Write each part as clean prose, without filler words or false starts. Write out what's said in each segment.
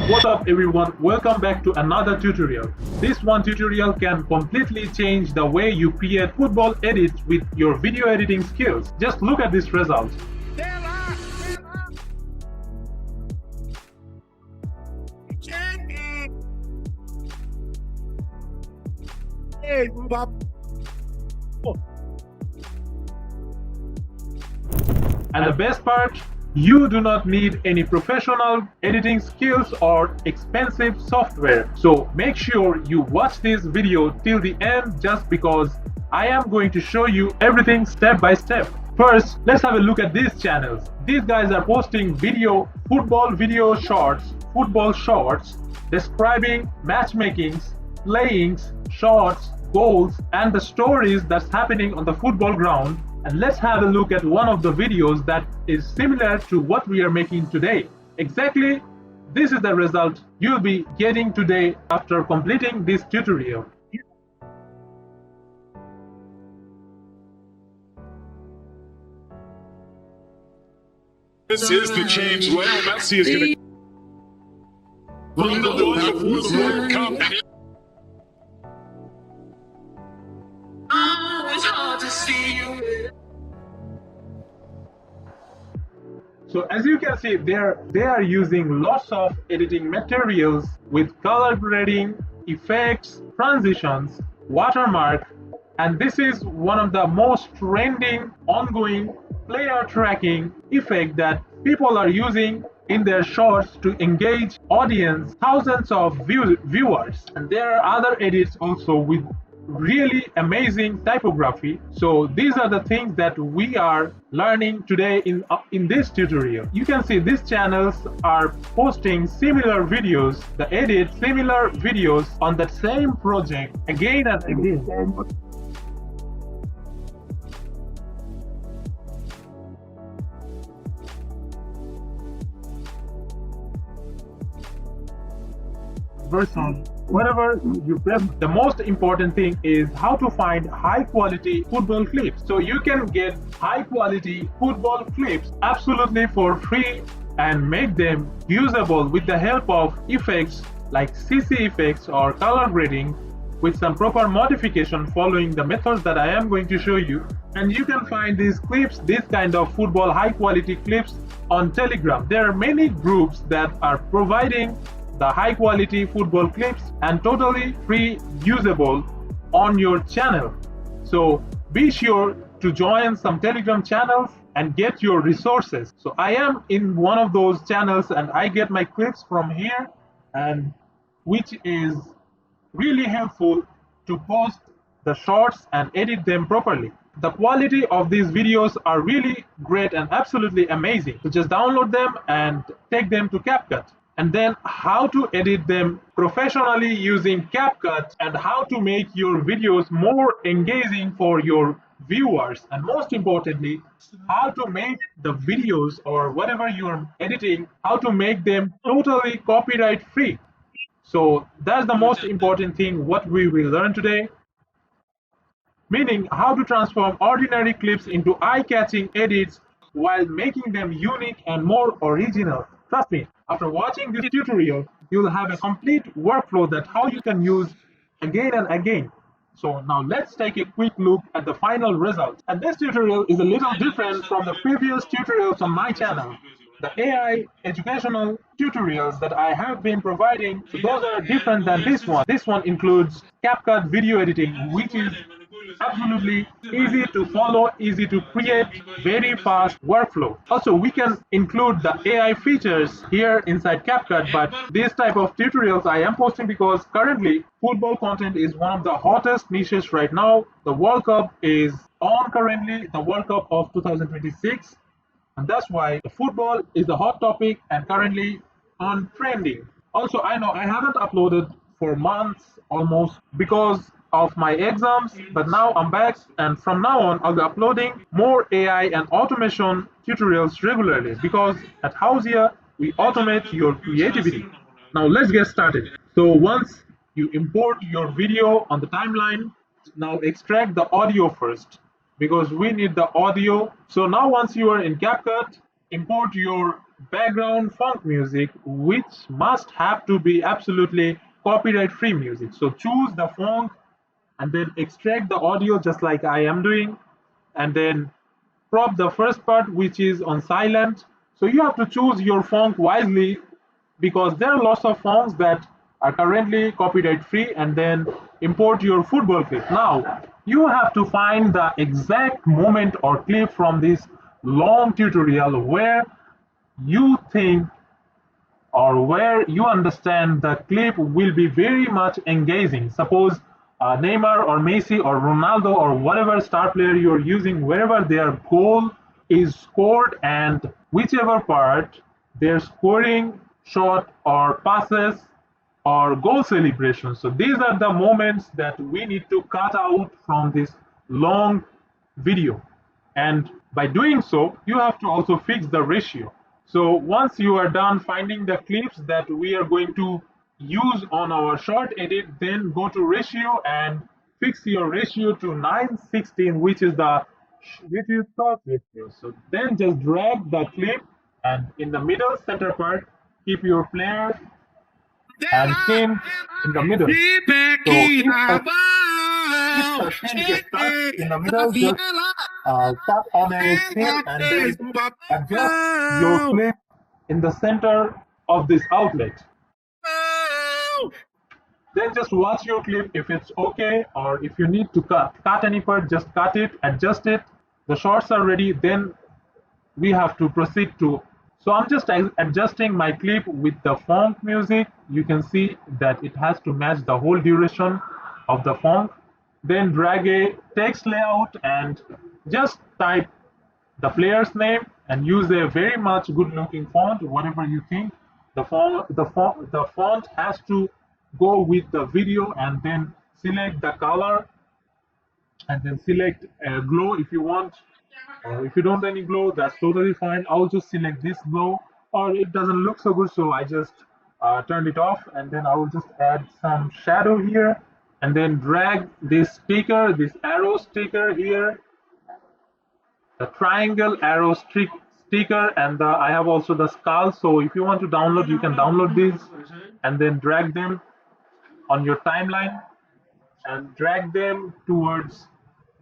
What's up everyone, welcome back to another tutorial. This one tutorial can completely change the way you create football edits with your video editing skills. Just look at this result. And the best part, you do not need any professional editing skills or expensive software. So make sure you watch this video till the end just because I am going to show you everything step by step. First, let's have a look at these channels. These guys are posting football video shorts, football shorts, describing matchmakings, playings, shots, goals, and the stories that's happening on the football ground. And let's have a look at one of the videos that is similar to what we are making today. Exactly, this is the result you'll be getting today after completing this tutorial. This is the change Lionel Messi is going to from the World Cup. It's hard to see you. So as you can see, they are using lots of editing materials with color grading, effects, transitions, watermark, and this is one of the most trending, ongoing player tracking effect that people are using in their shorts to engage audience, thousands of viewers. And there are other edits also with really amazing typography. So these are the things that we are learning today in this tutorial. You can see these channels are posting similar videos, the edit similar videos on the same project again and again. Version, whatever you press. The most important thing is how to find high quality football clips. So you can get high quality football clips absolutely for free and make them usable with the help of effects like CC effects or color grading with some proper modification following the methods that I am going to show you. And you can find these clips, this kind of football high quality clips on Telegram. There are many groups that are providing the high quality football clips and totally free usable on your channel. So be sure to join some Telegram channels and get your resources. So I am in one of those channels and I get my clips from here, and which is really helpful to post the shorts and edit them properly. The quality of these videos are really great and absolutely amazing. So just download them and take them to CapCut. And then how to edit them professionally using CapCut, and how to make your videos more engaging for your viewers, and most importantly, how to make the videos or whatever you're editing, how to make them totally copyright free. So that's the most important thing what we will learn today, meaning how to transform ordinary clips into eye-catching edits while making them unique and more original. Trust me, after watching this tutorial, you'll have a complete workflow that how you can use again and again. So now let's take a quick look at the final result. And this tutorial is a little different from the previous tutorials on my channel. The AI educational tutorials that I have been providing, so those are different than this one. This one includes CapCut video editing, which is absolutely easy to follow, easy to create, very fast workflow. Also, we can include the AI features here inside CapCut, but this type of tutorials I am posting because currently football content is one of the hottest niches right now. The World Cup is on currently, the World Cup of 2026, and that's why the football is the hot topic and currently on trending. Also, I know I haven't uploaded for months almost because of my exams, but now I'm back, and from now on I'll be uploading more AI and automation tutorials regularly because at Howzia we automate your creativity. Now let's get started. So once you import your video on the timeline, now extract the audio first because we need the audio. So now once you are in CapCut, import your background funk music, which must have to be absolutely copyright free music. So choose the funk and then extract the audio just like I am doing, and then crop the first part which is on silent. So you have to choose your font wisely because there are lots of fonts that are currently copyright free, and then import your football clip. Now you have to find the exact moment or clip from this long tutorial where you think or where you understand the clip will be very much engaging. Suppose Neymar or Messi or Ronaldo or whatever star player you're using, wherever their goal is scored and whichever part they're scoring shot or passes or goal celebrations. So these are the moments that we need to cut out from this long video. And by doing so, you have to also fix the ratio. So once you are done finding the clips that we are going to use on our short edit, then go to ratio and fix your ratio to 9:16, which is short ratio. So then just drag the clip and in the middle center part, keep your player and scene in the middle. So if the scene gets stuck in the middle, just tap on a scene and then adjust your clip in the center of this outlet. Then just watch your clip if it's okay, or if you need to cut any part, just cut it, adjust it. The shorts are ready, then we have to proceed to. So I'm just adjusting my clip with the font music. You can see that it has to match the whole duration of the font. Then drag a text layout and just type the player's name and use a very much good looking font, whatever you think. The font has to go with the video, and then select the color and then select glow if you want. If you don't any glow, that's totally fine. I'll just select this glow, or it doesn't look so good, so I just turned it off, and then I will just add some shadow here, and then drag this sticker, this arrow sticker here, the triangle arrow sticker, and I have also the skull. So if you want to download, you can download these, and then drag them on your timeline and drag them towards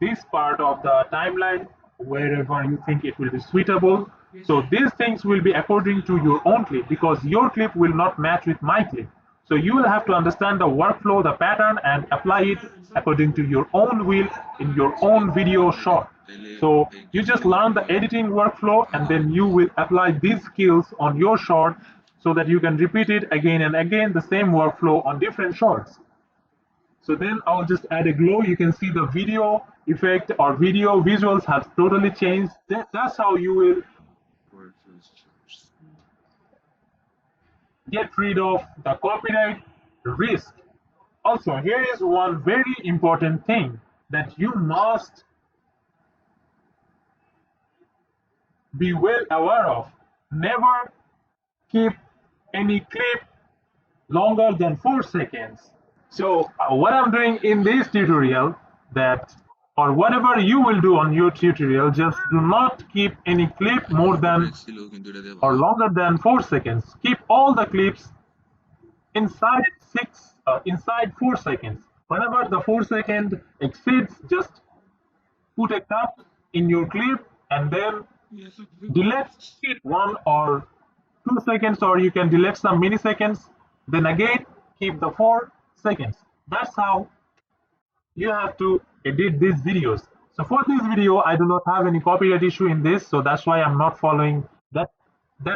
this part of the timeline wherever you think it will be suitable. So these things will be according to your own clip, because your clip will not match with my clip. So you will have to understand the workflow, the pattern, and apply it according to your own will in your own video short. So you just learn the editing workflow, and then you will apply these skills on your short so that you can repeat it again and again, the same workflow on different shorts. So then I'll just add a glow. You can see the video effect or video visuals have totally changed. That's how you will get rid of the copyright risk. Also, here is one very important thing that you must be well aware of. Never keep any clip longer than 4 seconds. So what I'm doing in this tutorial, that or whatever you will do on your tutorial, just do not keep any clip more than or longer than 4 seconds. Keep all the clips inside 4 seconds. Whenever the 4 second exceeds, just put a cut in your clip and then delete 1 or 2 seconds, or you can delete some milliseconds. Then again keep the 4 seconds. That's how you have to edit these videos. So for this video, I do not have any copyright issue in this, so that's why I'm not following that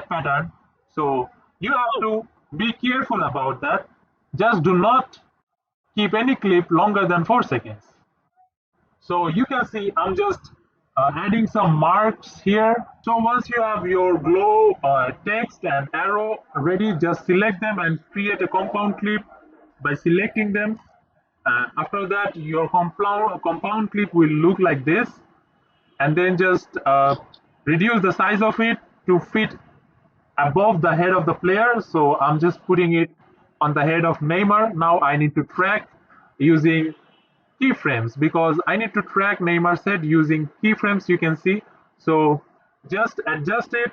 pattern. So you have to be careful about that. Just do not keep any clip longer than 4 seconds. So you can see I'm just adding some marks here. So once you have your glow text and arrow ready, just select them and create a compound clip by selecting them. After that, your compound clip will look like this, and then just reduce the size of it to fit above the head of the player. So I'm just putting it on the head of Neymar. Now I need to track using keyframes, because I need to track Neymar's head using keyframes, you can see. So just adjust it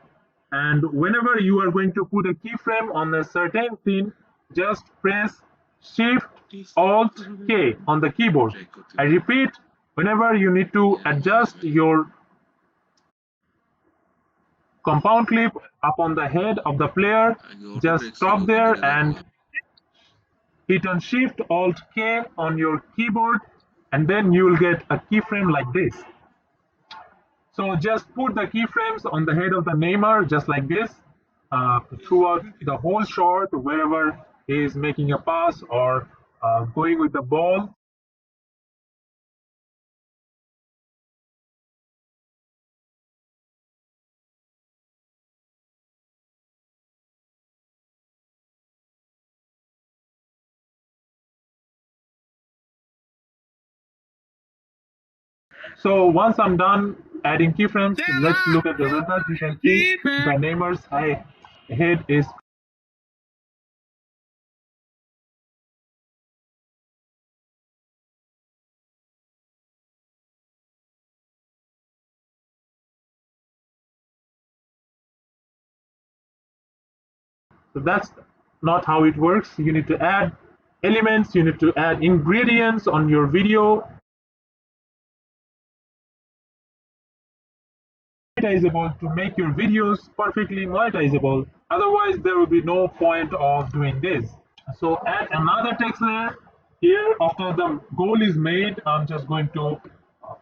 And whenever you are going to put a keyframe on a certain thing, just press Shift Alt K on the keyboard. I repeat, whenever you need to adjust your compound clip up on the head of the player, just stop there and hit on Shift Alt K on your keyboard, and then you will get a keyframe like this. So just put the keyframes on the head of the Neymar just like this throughout the whole shot, wherever he is making a pass or going with the ball. So once I'm done adding keyframes, let's look at the results. You can see the Neymar's head is. So that's not how it works. You need to add elements, you need to add ingredients on your video. Monetizable to make your videos perfectly monetizable. Otherwise, there will be no point of doing this. So add another text layer here. After the goal is made, I'm just going to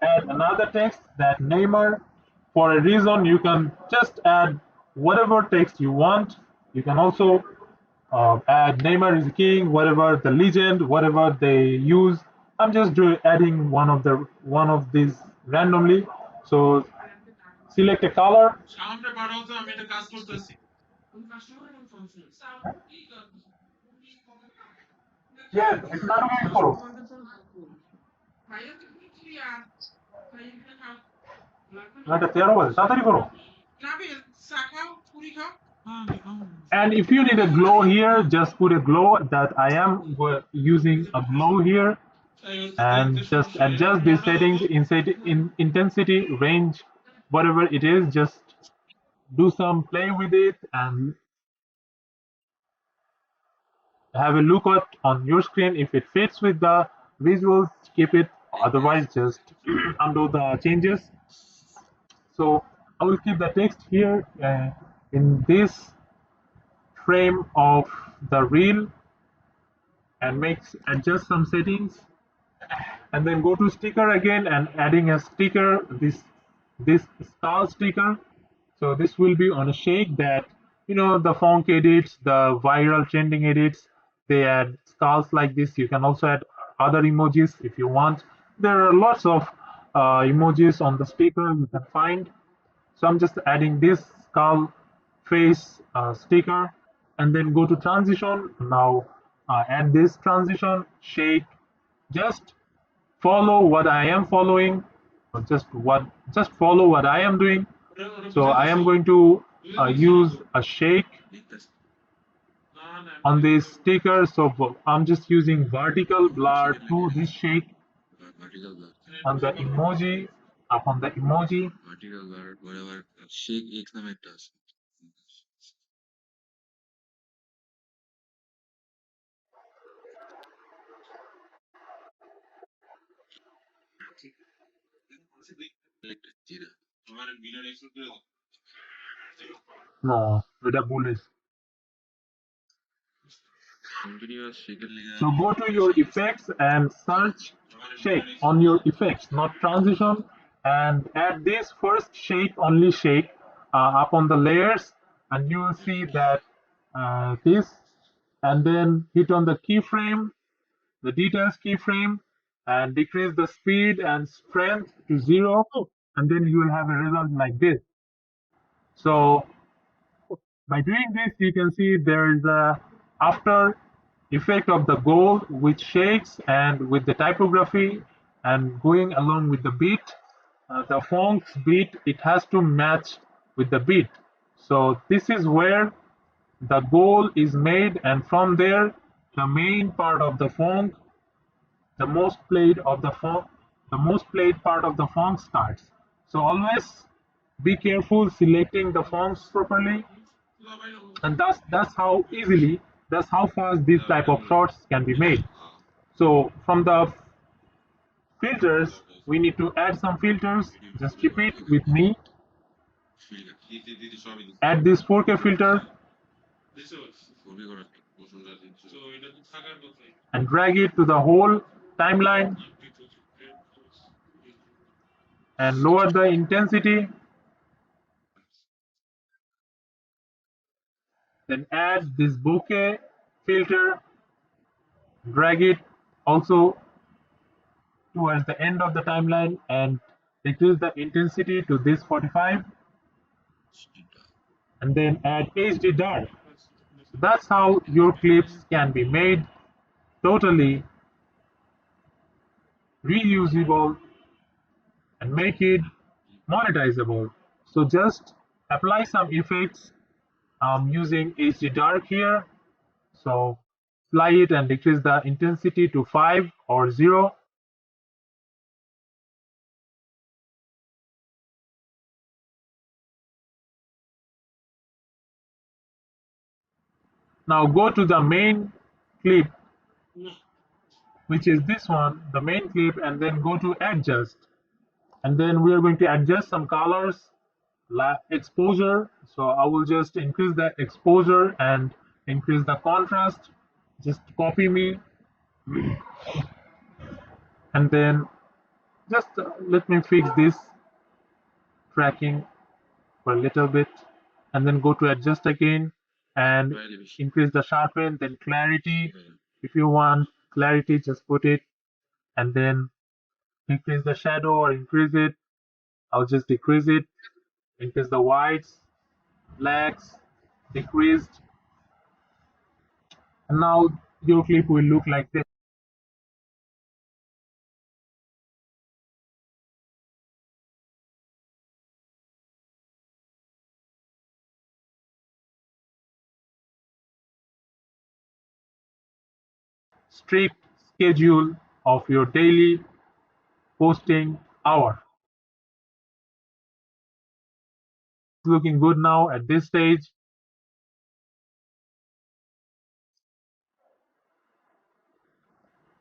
add another text that Neymar. For a reason, you can just add whatever text you want. You can also add Neymar is king, whatever the legend, whatever they use. I'm just adding one of these randomly. So select a color. Yes, it's not going for not a terrible. তাড়াতাড়ি করো। And if you need a glow here, just put a glow that I am using a glow here, and just adjust these settings in intensity, range, whatever it is. Just do some play with it and have a look at on your screen. If it fits with the visuals, keep it. Otherwise, just undo the changes. So I will keep the text here in this frame of the reel and adjust some settings, and then go to sticker again and adding a sticker, this style sticker. So this will be on a shake that, the funk edits, the viral trending edits, they add skulls like this. You can also add other emojis if you want. There are lots of emojis on the sticker you can find. So I'm just adding this skull face sticker, and then go to transition. Now add this transition shake. Just follow what I am following. Just follow what I am doing. So I am going to use a shake on this sticker. So I'm just using vertical blur to this shake on the emoji, upon the emoji. No, এটা ভুলিস। So go to your effects and search shake on your effects, not transition, and add this first shake, only shake up on the layers, and you will see that this, and then hit on the keyframe, the details keyframe, and decrease the speed and strength to 0, and then you will have a result like this. So by doing this, you can see there is a after effect of the goal which shakes and with the typography and going along with the beat. The funk's beat, it has to match with the beat. So this is where the goal is made, and from there the main part of the funk, the most played part of the funk starts. So always Be careful selecting the fonts properly, and that's how easily, that's how fast these type of shots can be made. So from the filters, we need to add some filters. Just repeat with me. Add this 4K filter and drag it to the whole timeline and lower the intensity. Then add this bokeh filter, drag it also towards the end of the timeline and decrease the intensity to this 45, and then add HD dark. That's how your clips can be made totally reusable and make it monetizable. So just apply some effects. I'm using HD dark here. So apply it and decrease the intensity to 5 or 0. Now go to the main clip, which is this one, the main clip, and then go to adjust. And then we are going to adjust some colors, exposure. So I will just increase the exposure and increase the contrast. Just copy me, and then just let me fix this tracking for a little bit, and then go to adjust again and increase the sharpen, then clarity. If you want clarity, just put it, and then decrease the shadow or increase it. I'll just decrease it, increase the whites, blacks, decreased, and now your clip will look like this. Strict schedule of your daily posting hour. It's looking good now at this stage.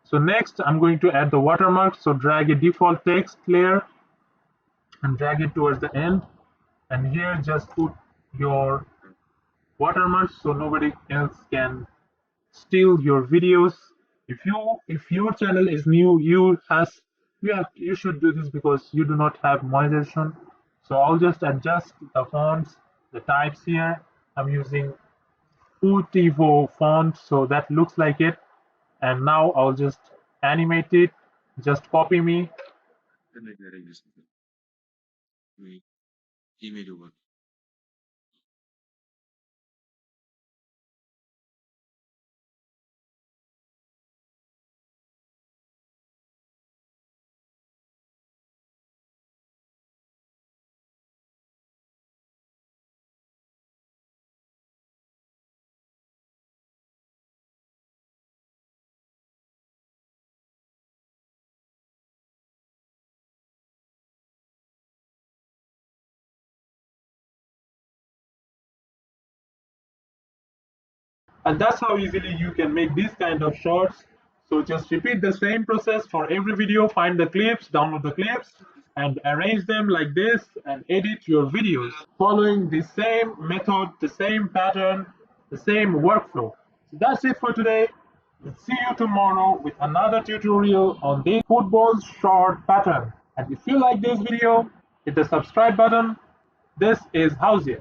So next I'm going to add the watermark. So drag a default text layer and drag it towards the end, and here just put your watermark so nobody else can steal your videos. If your channel is new, you should do this because you do not have monetization. So I'll just adjust the fonts, the types here. I'm using Utivo font, so that looks like it. And now I'll just animate it. Just copy me. And that's how easily you can make these kind of shorts. So just repeat the same process for every video. Find the clips, download the clips, and arrange them like this and edit your videos following the same method, the same pattern, the same workflow. So that's it for today. Let's see you tomorrow with another tutorial on this football short pattern. And if you like this video, hit the subscribe button. This is Howzia.